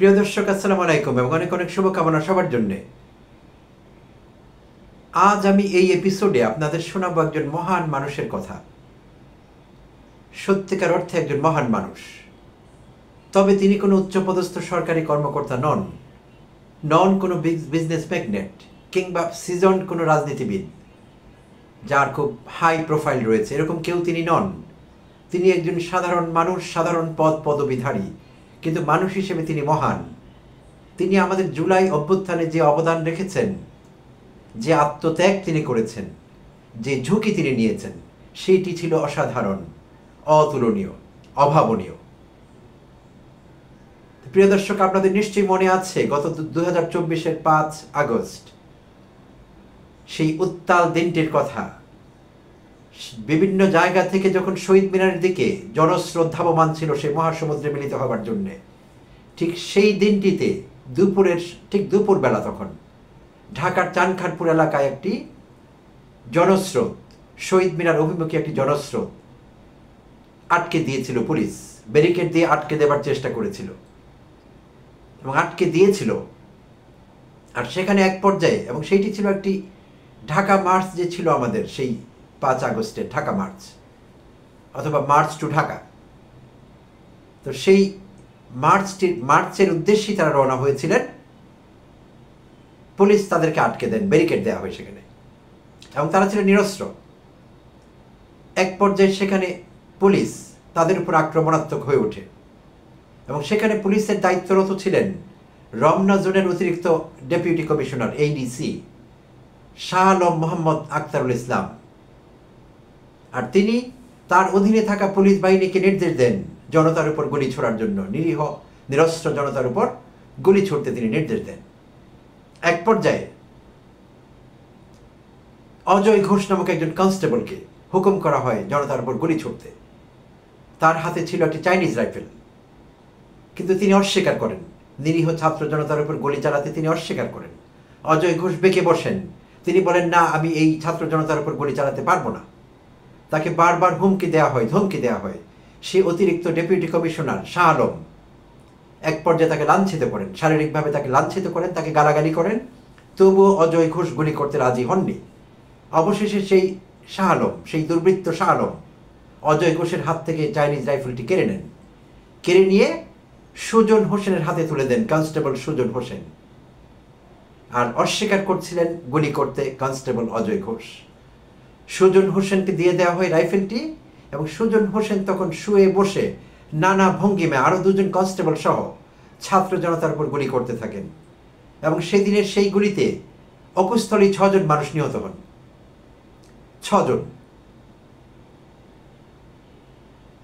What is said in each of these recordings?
প্রিয় দর্শক, আসসালামু আলাইকুম এবং অনেক অনেক শুভকামনা সবার জন্যে। আজ আমি এই এপিসোডে আপনাদের শোনাবো একজন মহান মানুষের কথা। সত্যিকার অর্থে একজন মহান মানুষ। তবে তিনি কোনো উচ্চপদস্থ সরকারি কর্মকর্তা নন কোনো বিজনেস ম্যাগনেট কিংবা সিজনড কোনো রাজনীতিবিদ যার খুব হাই প্রোফাইল রয়েছে, এরকম কেউ তিনি নন। তিনি একজন সাধারণ মানুষ, সাধারণ পদবিধারী, কিন্তু মানুষ হিসেবে তিনি মহান। তিনি আমাদের জুলাই অভ্যুত্থানে যে অবদান রেখেছেন, যে আত্মত্যাগ তিনি করেছেন, যে ঝুঁকি তিনি নিয়েছেন, সেইটি ছিল অসাধারণ, অতুলনীয়, অভাবনীয়। প্রিয় দর্শক, আপনাদের নিশ্চয়ই মনে আছে গত 2024-এর 5 আগস্ট, সেই উত্তাল দিনটির কথা। বিভিন্ন জায়গা থেকে যখন শহীদ মিনারের দিকে জনস্রোত ধাবমান ছিল সেই মহাসমুদ্রে মিলিত হবার জন্যে, ঠিক সেই দিনটিতে দুপুরবেলা তখন ঢাকার চানখানপুর এলাকায় একটি জনস্রোত, শহীদ মিনার অভিমুখী একটি জনস্রোত আটকে দিয়েছিল পুলিশ। ব্যারিকেড দিয়ে আটকে দেবার চেষ্টা করেছিল এবং আটকে দিয়েছিল। আর সেখানে এক পর্যায়ে, এবং সেইটি ছিল একটি ঢাকা মার্চ, যে ছিল আমাদের সেই 5 আগস্টের ঢাকা মার্চ অথবা মার্চ টু ঢাকা। তো সেই মার্চের উদ্দেশ্যেই তারা রওনা হয়েছিলেন। পুলিশ তাদেরকে আটকে দেন, ব্যারিকেড দেওয়া হয় সেখানে, এবং তারা ছিলেন নিরস্ত্র। এক পর্যায়ে সেখানে পুলিশ তাদের উপর আক্রমণাত্মক হয়ে ওঠে এবং সেখানে পুলিশের দায়িত্বরত ছিলেন রমনা জোনের অতিরিক্ত deputy commissioner ADC Shah Alam Mohammad Akhtarul Islam. আর তিনি তার অধীনে থাকা পুলিশ বাহিনীকে নির্দেশ দেন জনতার উপর গুলি ছোড়ার জন্য, নিরীহ নিরস্ত্র জনতার উপর গুলি ছুড়তে তিনি নির্দেশ দেন। এক পর্যায়ে অজয় ঘোষ নামক একজন কনস্টেবলকে হুকুম করা হয় জনতার উপর গুলি ছুড়তে। তার হাতে ছিল একটি চাইনিজ রাইফেল, কিন্তু তিনি অস্বীকার করেন। নিরীহ ছাত্র জনতার উপর গুলি চালাতে তিনি অস্বীকার করেন। অজয় ঘোষ বেঁকে বসেন, তিনি বলেন, না, আমি এই ছাত্র জনতার উপর গুলি চালাতে পারবো না। তাকে বারবার হুমকি দেওয়া হয়, ধমকি দেওয়া হয়। সে অতিরিক্ত ডেপুটি কমিশনার শাহ আলম এক পর্যায়ে তাকে লাঞ্ছিত করেন, শারীরিকভাবে তাকে লাঞ্ছিত করেন, তাকে গালাগালি করেন। তবুও অজয় ঘোষ গুলি করতে রাজি হননি। অবশেষে সেই শাহ আলম, সেই দুর্বৃত্ত শাহ আলম, অজয় ঘোষের হাত থেকে চাইনিজ রাইফেলটি কেড়ে নেন। কেড়ে নিয়ে সুজন হোসেনের হাতে তুলে দেন, কনস্টেবল সুজন হোসেন। আর অস্বীকার করছিলেন গুলি করতে কনস্টেবল অজয় ঘোষ। সুজন হোসেনকে দিয়ে দেওয়া হয় রাইফেলটি, এবং সুজন হোসেন তখন শুয়ে বসে নানা ভঙ্গিমে আরও 2জন কনস্টেবল সহ ছাত্র জনতার উপর গুলি করতে থাকেন। এবং সেদিনের সেই গুলিতে অকুস্থলী 6 জন মানুষ নিহত হন। 6 জন।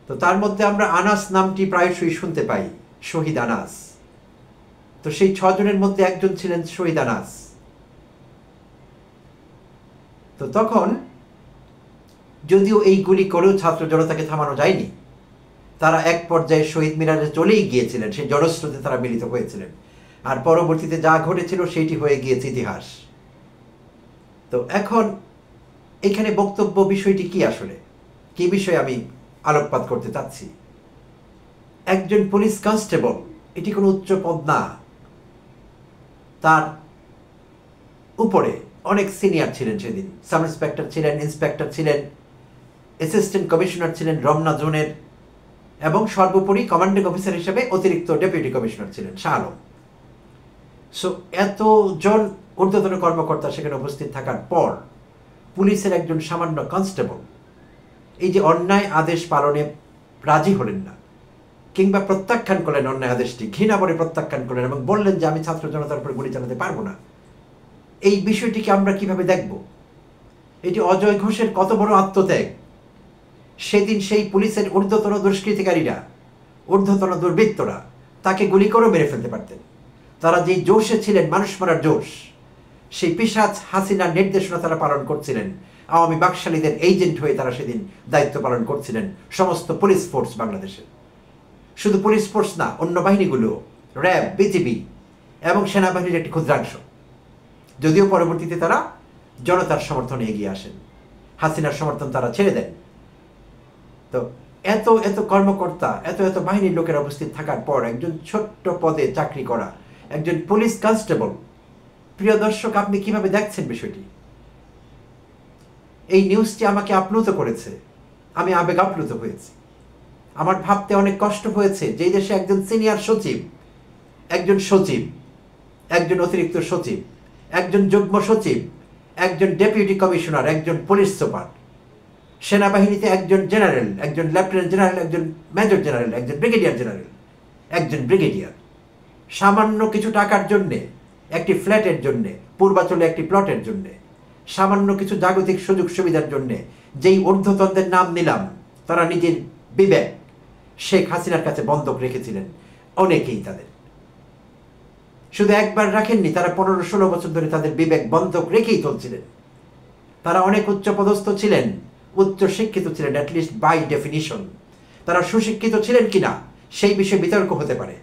তো তার মধ্যে আমরা আনাস নামটি প্রায়শই শুনতে পাই, শহীদ আনাস। তো সেই 6 জনের মধ্যে একজন ছিলেন শহীদ আনাস। তো তখন যদিও এই গুলি করেও ছাত্র জনতাকে থামানো যায়নি, তারা এক পর্যায়ে শহীদ মিনারে চলেই গিয়েছিলেন, সেই জনস্রোতে তারা মিলিত হয়েছিলেন। আর পরবর্তীতে যা ঘটেছিল সেইটি হয়ে গিয়েছে ইতিহাস। তো এখন এখানে বক্তব্য বিষয়টি কি, আসলে কি বিষয়ে আমি আলোকপাত করতে চাচ্ছি। একজন পুলিশ কনস্টেবল, এটি কোনো উচ্চ পদ না। তার উপরে অনেক সিনিয়র ছিলেন সেদিন। সাব ইন্সপেক্টর ছিলেন, ইন্সপেক্টর ছিলেন, অ্যাসিস্ট্যান্ট কমিশনার ছিলেন রমনা জোনের, এবং সর্বোপরি কমান্ডিং অফিসার হিসেবে অতিরিক্ত ডেপুটি কমিশনার ছিলেন শাহ আলম। সো এতজন ঊর্ধ্বতন কর্মকর্তা সেখানে উপস্থিত থাকার পর পুলিশের একজন সামান্য কনস্টেবল এই যে অন্যায় আদেশ পালনে রাজি হলেন না, কিংবা প্রত্যাখ্যান করলেন অন্যায় আদেশটি, ঘৃণা করে প্রত্যাখ্যান করলেন এবং বললেন যে আমি ছাত্র জনতার উপর গুলি চালাতে পারবো না। এই বিষয়টিকে আমরা কিভাবে দেখব? এটি অজয় ঘোষের কত বড় আত্মত্যাগ। সেদিন সেই পুলিশের ঊর্ধ্বতন দুষ্কৃতিকারীরা, ঊর্ধ্বতন দুর্বৃত্তরা তাকে গুলি করেও মেরে ফেলতে পারতেন। তারা যেই জোশে ছিলেন, মানুষ মারার জোশ, সেই পিশাচ হাসিনার নির্দেশনা তারা পালন করছিলেন। আওয়ামী বাকশালীদের এজেন্ট হয়ে তারা সেদিন দায়িত্ব পালন করছিলেন সমস্ত পুলিশ ফোর্স বাংলাদেশের। শুধু পুলিশ ফোর্স না, অন্য বাহিনীগুলো, র্যাব, বিজিবি এবং সেনাবাহিনীর একটি ক্ষুদ্রাংশ, যদিও পরবর্তীতে তারা জনতার সমর্থনে এগিয়ে আসেন, হাসিনার সমর্থন তারা ছেড়ে দেন। তো এত এত কর্মকর্তা, এত এত বাহিনীর লোকেরা উপস্থিত থাকার পর একজন ছোট্ট পদে চাকরি করা একজন পুলিশ কনস্টেবল, প্রিয় দর্শক, আপনি কিভাবে দেখছেন বিষয়টি? এই নিউজটি আমাকে আপ্লুত করেছে, আমি আবেগ আপ্লুত হয়েছি। আমার ভাবতে অনেক কষ্ট হয়েছে যে দেশে একজন সিনিয়র সচিব, একজন সচিব, একজন অতিরিক্ত সচিব, একজন যুগ্ম সচিব, একজন ডেপুটি কমিশনার, একজন পুলিশ সুপার, সেনাবাহিনীতে একজন জেনারেল, একজন লেফটেন্যান্ট জেনারেল, একজন মেজর জেনারেল, একজন ব্রিগেডিয়ার জেনারেল, একজন ব্রিগেডিয়ার, সামান্য কিছু টাকার জন্যে, একটি ফ্ল্যাটের জন্যে, পূর্বাচলে একটি প্লটের জন্যে, সামান্য কিছু জাগতিক সুযোগ সুবিধার জন্যে যেই ঊর্ধ্বতনদের নাম নিলাম, তারা নিজের বিবেক শেখ হাসিনার কাছে বন্ধক রেখেছিলেন। অনেকেই তাদের শুধু একবার রাখেননি, তারা 15-16 বছর ধরে তাদের বিবেক বন্ধক রেখেই চলছিলেন। তারা অনেক উচ্চ পদস্থ ছিলেন, উচ্চ শিক্ষিত ছিলেন, অ্যাটলিস্ট বাই ডেফিনিশন। তারা সুশিক্ষিত ছিলেন কিনা সেই বিষয়ে বিতর্ক হতে পারে,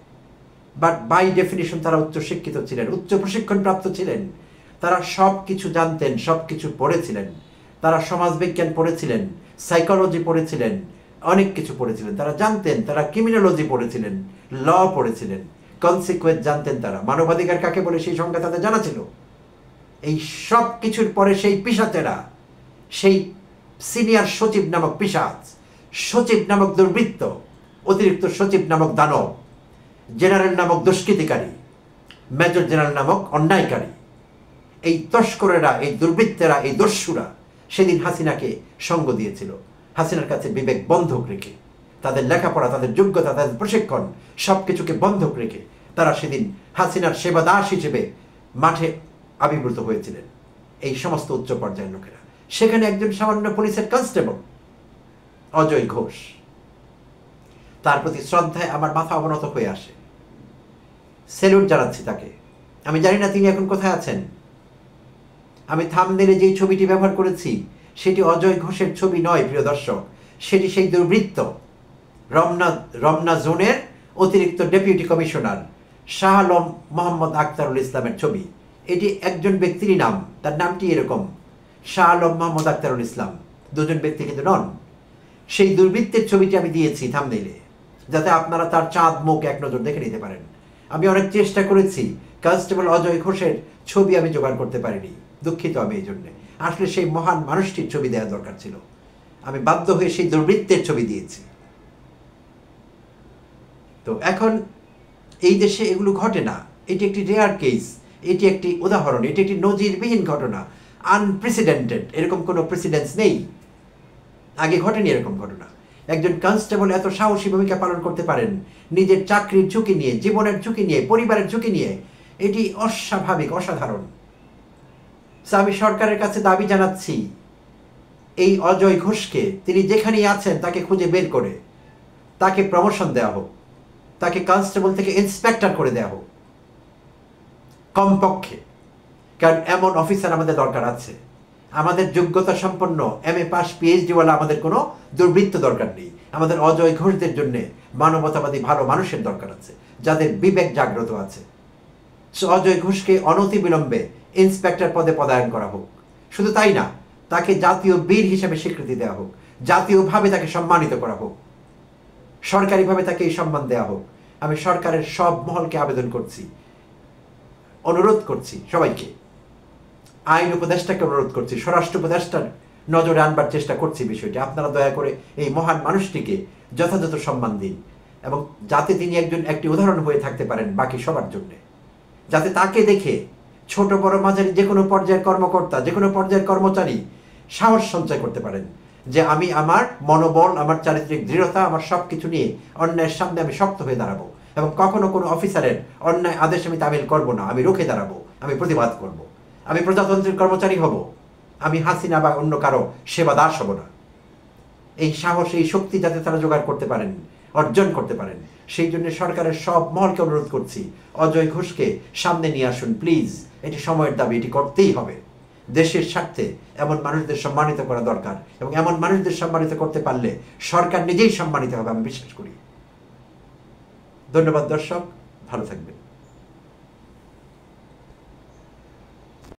বাট বাই ডেফিনিশন তারা উচ্চ শিক্ষিত ছিলেন, উচ্চ প্রশিক্ষণ প্রাপ্ত ছিলেন। তারা সব কিছু জানতেন, সব কিছু পড়েছিলেন। তারা সমাজবিজ্ঞান পড়েছিলেন, সাইকোলজি পড়েছিলেন, অনেক কিছু পড়েছিলেন। তারা জানতেন, তারা ক্রিমিনোলজি পড়েছিলেন, ল পড়েছিলেন, কনসিকুয়েন্স জানতেন, তারা মানবাধিকার কাকে বলে সেই সংজ্ঞা তাদের জানা ছিল। এই সব কিছুর পরে সেই পিশাচেরা, সেই সিনিয়র সচিব নামক পিশাচ, সচিব নামক দুর্বৃত্ত, অতিরিক্ত সচিব নামক দানব, জেনারেল নামক দুষ্কৃতিকারী, মেজর জেনারেল নামক অন্যায়কারী, এই তস্করেরা, এই দুর্বৃত্তেরা, এই দস্যুরা সেদিন হাসিনাকে সঙ্গ দিয়েছিল। হাসিনার কাছে বিবেক বন্ধক রেখে, তাদের লেখাপড়া, তাদের যোগ্যতা, তাদের প্রশিক্ষণ সব কিছুকে বন্ধক রেখে তারা সেদিন হাসিনার সেবাদাস হিসেবে মাঠে আবির্ভূত হয়েছিলেন, এই সমস্ত উচ্চ পর্যায়ের লোকেরা। সেখানে একজন সামান্য পুলিশের কনস্টেবল অজয় ঘোষ, তার প্রতি শ্রদ্ধায় আমার মাথা অবনত হয়ে আসে, সেলুট জানাচ্ছি তাকে। আমি জানি না তিনি এখন কোথায় আছেন। আমি থাম্বনেইলে যেই ছবিটি ব্যবহার করেছি সেটি অজয় ঘোষের ছবি নয়, প্রিয় দর্শক, সেটি সেই দুর্বৃত্ত রমনা জোনের অতিরিক্ত ডেপুটি কমিশনার শাহ আলম মোহাম্মদ আখতারুল ইসলামের ছবি। এটি একজন ব্যক্তিরই নাম, তার নামটি এরকম, শাহ আলম মোহাম্মদ আখতারুল ইসলাম, দুজন ব্যক্তি কিন্তু নন। সেই দুর্বৃত্তের ছবিটি আমি দিয়েছি থাম্বনেইলে, যাতে আপনারা তার চাঁদ মুখ এক নজর দেখে নিতে পারেন। আমি অনেক চেষ্টা করেছি, কনস্টেবল অজয় ঘোষের ছবি আমি জোগাড় করতে পারিনি, দুঃখিত আমি এই জন্যে। আসলে সেই মহান মানুষটির ছবি দেওয়া দরকার ছিল, আমি বাধ্য হয়ে সেই দুর্বৃত্তের ছবি দিয়েছি। তো এখন এই দেশে এগুলো ঘটে না, এটি একটি রেয়ার কেস, এটি একটি উদাহরণ, এটি একটি নজিরবিহীন ঘটনা, আনপ্রেসিডেন্টেড, এরকম কোনো প্রেসিডেন্স নেই, আগে ঘটেনি এরকম ঘটনা। একজন কনস্টেবল এত সাহসী ভূমিকা পালন করতে পারেন, নিজের চাকরির ঝুঁকি নিয়ে, জীবনের ঝুঁকি নিয়ে, পরিবারের ঝুঁকি নিয়ে, এটি অস্বাভাবিক, অসাধারণ। আমি সরকারের কাছে দাবি জানাচ্ছি, এই অজয় ঘোষকে, তিনি যেখানেই আছেন তাকে খুঁজে বের করে তাকে প্রমোশন দেওয়া হোক, তাকে কনস্টেবল থেকে ইন্সপেক্টর করে দেওয়া হোক কমপক্ষে। কারণ এমন অফিসার আমাদের দরকার আছে। আমাদের যোগ্যতা সম্পন্ন MA পাস PhD-ওয়ালা আমাদের কোনো দুর্বৃত্ত দরকার নেই। আমাদের অজয় ঘোষদের জন্য মানবতাবাদী ভালো মানুষের দরকার আছে, যাদের বিবেক জাগ্রত আছে। অজয় ঘোষকে অনতিবিলম্বে ইন্সপেক্টর পদে পদায়ন করা হোক। শুধু তাই না, তাকে জাতীয় বীর হিসেবে স্বীকৃতি দেওয়া হোক, জাতীয়ভাবে তাকে সম্মানিত করা হোক, সরকারিভাবে তাকে এই সম্মান দেওয়া হোক। আমি সরকারের সব মহলকে আবেদন করছি, অনুরোধ করছি, সবাইকে, আইন উপদেষ্টাকে অনুরোধ করছি, স্বরাষ্ট্র উপদেষ্টার নজরে আনবার চেষ্টা করছি বিষয়টি। আপনারা দয়া করে এই মহান মানুষটিকে যথাযথ সম্মান দিন, এবং যাতে তিনি একটি উদাহরণ হয়ে থাকতে পারেন বাকি সবার জন্যে, যাতে তাকে দেখে ছোট বড় মাঝারি যে কোনো পর্যায়ের কর্মকর্তা, যে কোনো পর্যায়ের কর্মচারী সাহস সঞ্চয় করতে পারেন যে আমি আমার মনোবল, আমার চারিত্রিক দৃঢ়তা, আমার সব কিছু নিয়ে অন্যায়ের সামনে আমি শক্ত হয়ে দাঁড়াবো, এবং কখনো কোনো অফিসারের অন্যায় আদেশ আমি তামিল করব না, আমি রুখে দাঁড়াবো, আমি প্রতিবাদ করব, আমি প্রজাতন্ত্রের কর্মচারী হব, আমি হাসিনা বা অন্য কারো সেবা দাস হব না। এই সাহস, এই শক্তি যাতে তারা জোগাড় করতে পারেন, অর্জন করতে পারেন, সেই জন্য সরকারের সব মহলকে অনুরোধ করছি, অজয় ঘোষকে সামনে নিয়ে আসুন প্লিজ। এটি সময়ের দাবি, এটি করতেই হবে। দেশের স্বার্থে এমন মানুষদের সম্মানিত করা দরকার, এবং এমন মানুষদের সম্মানিত করতে পারলে সরকার নিজেই সম্মানিত হবে, আমি বিশ্বাস করি। ধন্যবাদ দর্শক, ভালো থাকবেন।